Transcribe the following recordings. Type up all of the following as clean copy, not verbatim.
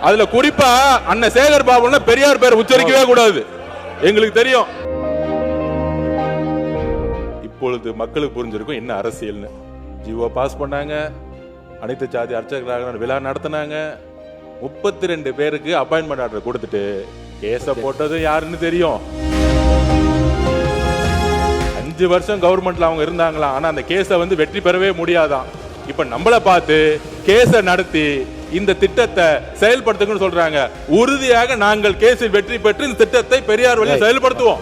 அதுல குறிப்பா அண்ணன் சேகர் பாபுன்னா பெரியார் பேர் உச்சரிக்கவே கூடாது, எங்களுக்கு தெரியும். இப்பொழுது மக்களுக்கு புரிஞ்சிருக்கும் என்ன அரசியல்னு. ஜிஓ பாஸ் பண்ணாங்க, அனைத்து சாதி அர்ச்சகராக விழா நடத்தினாங்க, 32 பேருக்கு அப்பாயின்மெண்ட் ஆர்டர் கொடுத்துட்டு கேஸ போட்டது யாருன்னு தெரியும். 5 வருஷம் கவர்மெண்ட்ல அவங்க இருந்தாங்களா, ஆனா அந்த கேஸ வெற்றி பெறவே முடியாதான். இப்ப நம்மள பார்த்து கேஸ நடத்தி இந்த திட்டத்தை செயல்படுத்துங்கன்னு சொல்றாங்க. உறுதியாக நாங்கள் கேஸில் வெற்றி பெற்று இந்த திட்டத்தை பெரியார் வழியில் செயல்படுத்துவோம்.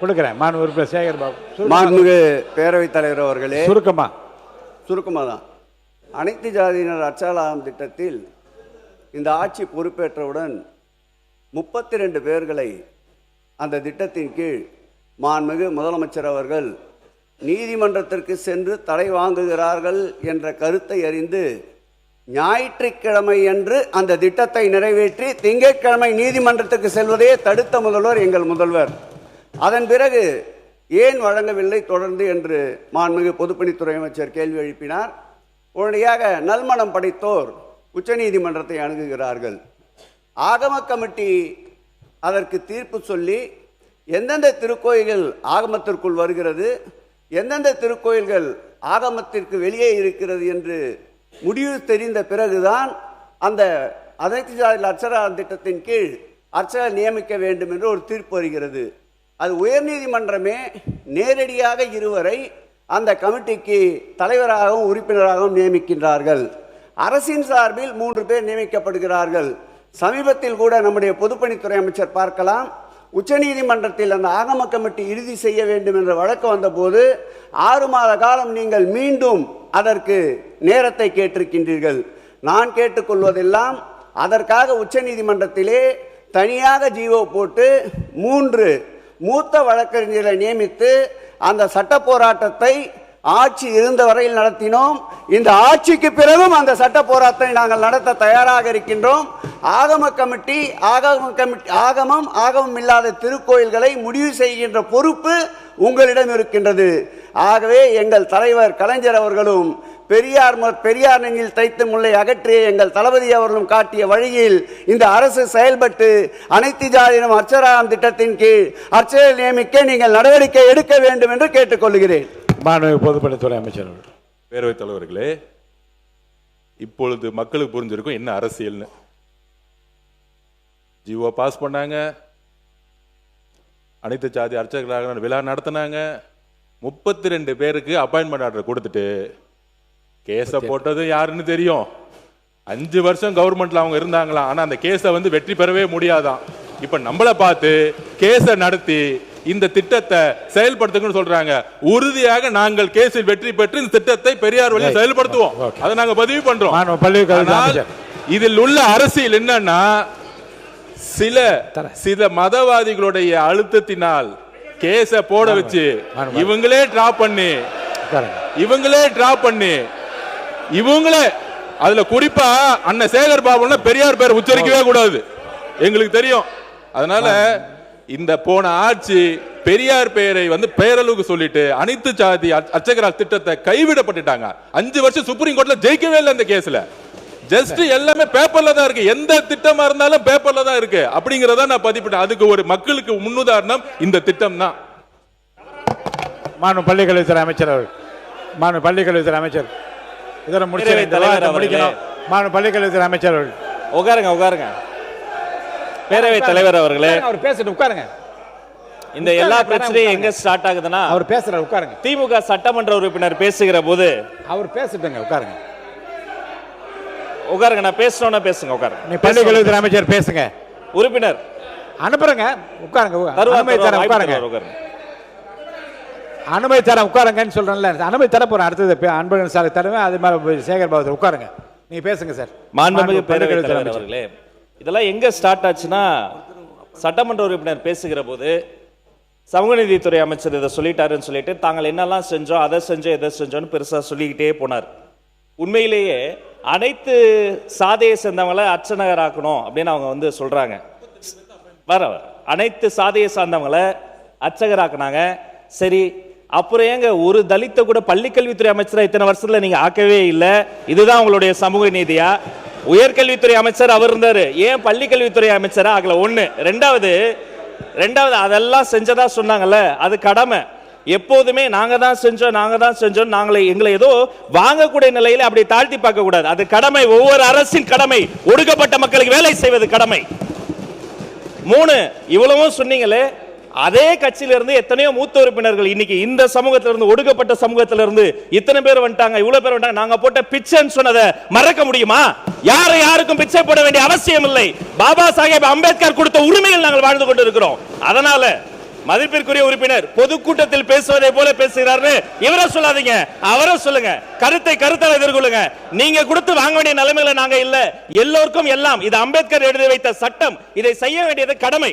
கொடுக்கிறேன். மாண்புமிகு சேகர் பாபு. மாண்புமிகு பேரவைத் தலைவர் அவர்களே, சுருக்கமா தான் அனைத்து ஜாதியினர் அச்சகலாம் திட்டத்தில் இந்த ஆட்சி பொறுப்பேற்றவுடன் 32 பேர்களை அந்த திட்டத்தின் கீழ் மாண்புமிகு முதலமைச்சர் அவர்கள் நீதிமன்றத்திற்கு சென்று தடை வாங்குகிறார்கள் என்ற கருத்தை அறிந்து ஞாயிற்றுக்கிழமை அன்று அந்த திட்டத்தை நிறைவேற்றி திங்கட்கிழமை நீதிமன்றத்துக்கு செல்வதையே தடுத்த முதல்வர் எங்கள் முதல்வர். அதன் பிறகு ஏன் வழங்கவில்லை தொடர்ந்து என்று மாண்புமிகு பொதுப்பணித்துறை அமைச்சர் கேள்வி எழுப்பினார். உடனடியாக நல்மனம் படைத்தோர் உச்சநீதிமன்றத்தை அணுகுகிறார்கள். ஆகம கமிட்டி அதற்கு தீர்ப்பு சொல்லி எந்தெந்த திருக்கோயில்கள் ஆகமத்திற்குள் வருகிறது, எந்தெந்த திருக்கோயில்கள் ஆகமத்திற்கு வெளியே இருக்கிறது என்று முடிவு தெரிந்த பிறகுதான் அந்த அனைத்து ஜாதி அர்ச்சகர் திட்டத்தின் கீழ் அர்ச்சகர் நியமிக்க வேண்டும் என்று ஒரு தீர்ப்பு வருகிறது. அது உயர்நீதிமன்றமே நேரடியாக இருவரை அந்த கமிட்டிக்கு தலைவராகவும் உறுப்பினராகவும் நியமிக்கின்றார்கள். அரசின் சார்பில் 3 பேர் நியமிக்கப்படுகிறார்கள். சமீபத்தில் கூட நம்முடைய பொதுப்பணித்துறை அமைச்சர் பார்க்கலாம், உச்சநீதிமன்றத்தில் அந்த ஆகம கமிட்டி இறுதி செய்ய வேண்டும் என்ற வழக்கு வந்தபோது 6 மாத காலம் நீங்கள் மீண்டும் அதற்கு நேரத்தை கேட்டிருக்கின்றீர்கள். நான் கேட்டுக்கொள்வதெல்லாம் அதற்காக உச்சநீதிமன்றத்திலே தனியாக ஜீவோ போட்டு 3 மூத்த வழக்கறிஞர்களை நியமித்து அந்த சட்ட போராட்டத்தை ஆட்சி இருந்த வரையில் நடத்தினோம். இந்த ஆட்சிக்கு பிறகும் அந்த சட்ட போராட்டத்தை நாங்கள் நடத்த தயாராக இருக்கின்றோம். ஆகமம் இல்லாத திருக்கோயில்களை முடிவு செய்கின்ற பொறுப்பு உங்களிடம் இருக்கின்றது. ஆகவே எங்கள் தலைவர் கலைஞர் அவர்களும் பெரியார் நெஞ்சில் தைத்த முல்லை அகற்றிய எங்கள் தளபதி அவர்களும் காட்டிய வழியில் இந்த அரசு செயல்பட்டு அனைத்து ஜாதியினம் அர்ச்சகர் திட்டத்தின் கீழ் அர்ச்சகர் நியமிக்க நீங்கள் நடவடிக்கை எடுக்க வேண்டும் என்று கேட்டுக்கொள்கிறேன். மாண்புமிகு பொதுப்பணித்துறை அமைச்சர். பேரவைத் தலைவர்களே, இப்பொழுது மக்களுக்கு புரிஞ்சிருக்கும் என்ன அரசியல்னு. ஜிஓ பாஸ் பண்ணாங்க, அனைத்து சாதி அர்ச்சகராக விழா நடத்தினாங்க, 32 பேருக்கு அப்பாயின்மெண்ட் ஆர்டர் கொடுத்துட்டு கேஸ போட்டது யாருன்னு தெரியும். 5 வருஷம் கவர்மெண்ட்ல அவங்க இருந்தாங்களா, ஆனா அந்த கேஸ வெற்றி பெறவே முடியாதான். இப்ப நம்மள பார்த்து கேஸ நடத்தி இந்த திட்டத்தை செயல்படுத்துங்கன்னு சொல்றாங்க. உறுதியாக நாங்கள் கேஸில் வெற்றி பெற்று இந்த திட்டத்தை பெரியார் வழியில் செயல்படுத்துவோம். அதை நாங்க பதிவு பண்றோம். இதில் உள்ள அரசியல் என்னன்னா, சில மதவாதிகளுடைய அழுத்தத்தினால் கேஸ போட வச்சு இவங்களே டிராப் பண்ணி அதுல குறிப்பா அண்ணன் சேகர் பாபுன்னா பெரியார் பேர் உச்சரிக்கவே கூடாது, எங்களுக்கு தெரியும். அதனால இந்த போன ஆட்சி பெரியார் பெயரை பேரளவுக்கு சொல்லிட்டு அனைத்து சாதி அர்ச்சகர் திட்டத்தை கைவிடப்பட்டுட்டாங்க. 5 வருஷம் சுப்ரீம் கோர்ட்ல ஜெயிக்கவே இல்லை இந்த கேஸ்ல. ஜஸ்ட் எல்லாமே பேப்பர்ல தான் இருக்கு, எந்த திட்டமா இருந்தாலும் பேப்பர்ல தான் இருக்கு அப்படிங்கறத நான் பதிப்பிட்டேன். அதுக்கு ஒரு மக்களுக்கு முன்னுதாரணம் இந்த திட்டம் தான். பள்ளிக்கல்வித்துறை அமைச்சர் அவர்கள். பள்ளிக்கல்வித்துறை அமைச்சர் இதெல்லாம் முடிக்கணும். பள்ளிக்கல்வித்துறை அமைச்சர் அவர்கள். உட்காருங்க. பேரவைத் தலைவர் அவர்களே, அவர் பேசிட்டு உட்காருங்க. இந்த எல்லா பிரச்சனையும் எங்க ஸ்டார்ட் ஆகுதுன்னா, அவர் பேசுறாரு, உட்காருங்க. திமுக சட்டமன்ற உறுப்பினர் பேசுகிற போது அவர் பேசிட்டுங்க, உட்காருங்க. நான் பேசணும்னா பேசுங்க, உட்காருங்க. நீ பள்ளிக்கல்வித்துறை அமைச்சர் பேசுங்க. உறுப்பினர் அனுப்புறங்க, உட்காருங்க. அனுமதி தர உட்காருங்க. அனுமதி தர உட்காருங்கன்னு சொல்றேன்ல, அனுமதி தர போறேன். அடுத்தது அன்பழகன் சாலை தருவேன். அது மாதிரி சேகர் பாபு உட்காருங்க. நீ பேசுங்க சார். மாண்புமிகு பேரவைத் தலைவர் அவர்களே, இதெல்லாம் எங்க ஸ்டார்ட் ஆச்சுன்னா, சட்டமன்ற உறுப்பினர் பேசுகிற போது சமூக நீதித்துறை அமைச்சர் இதை சொல்லிட்டாருன்னு சொல்லிட்டு தாங்கள் என்னெல்லாம் செஞ்சோம், அதை செஞ்சோம், எதை செஞ்சோன்னு பெருசா சொல்லிக்கிட்டே போனார். உண்மையிலேயே அனைத்து சாதியை சேர்ந்தவங்களை அர்ச்சகர் ஆக்கணும் அப்படின்னு அவங்க சொல்றாங்க. அனைத்து சாதியை சார்ந்தவங்களை அர்ச்சகர் ஆக்குனாங்க. சரி, அப்புறம் ஏங்க ஒரு தலித்த கூட பள்ளிக்கல்வித்துறை அமைச்சரா இத்தனை வருஷத்துல நீங்க ஆக்கவே இல்லை? இதுதான் உங்களுடைய சமூக நீதியா? உயர்கல்வித்துறை அமைச்சர் அவர் இருந்தாரு, ஏன் பள்ளிக்கல்வித்துறை அமைச்சரா ஆகல? ஒண்ணு. ரெண்டாவது அதெல்லாம் செஞ்சதா சொன்னாங்கல்ல, அது கடமை. எப்போதுமே நாங்க தான் செஞ்சோம் எங்களை ஏதோ வாங்கக்கூடிய நிலையில அப்படி தாழ்த்தி பார்க்க கூடாது. அது கடமை, ஒவ்வொரு அரசின் கடமை. ஒடுக்கப்பட்ட மக்களுக்கு வேலை செய்வது கடமை. 3, இவ்வளவும் சொன்னீங்களே, அதே கட்சியில இருந்து எத்தனையோ மூத்த உறுப்பினர்கள் இன்னைக்கு இந்த சமூகத்தில இருந்து, ஒடுக்கப்பட்ட சமூகத்தில இருந்து இத்தனை பேர் வந்துட்டாங்க, இவ்வளவு பேர் வந்துட்டாங்க. நாங்க போட்ட பிச்சைன்னு சொன்னதை மறக்க முடியுமா? யாருக்கும் பிச்சை போட வேண்டிய அவசியம் இல்லை. பாபா சாஹேப் அம்பேத்கர் கொடுத்த உரிமையில் நாங்கள் வாழ்ந்து கொண்டு இருக்கிறோம். அதனால மதிப்பிற்குரிய உறுப்பினர் பொதுக்கூட்டத்தில் பேசுவதை போல பேசுகிறார்னு இவரை சொல்லாதீங்க, அவரை சொல்லுங்க. கருத்தால் எதிர்கொள்ளுங்க. நீங்க கொடுத்து வாங்க வேண்டிய நிலைமையில நாங்க இல்ல. எல்லோருக்கும் எல்லாம். இது அம்பேத்கர் எழுதி வைத்த சட்டம். இதை செய்ய வேண்டியது கடமை.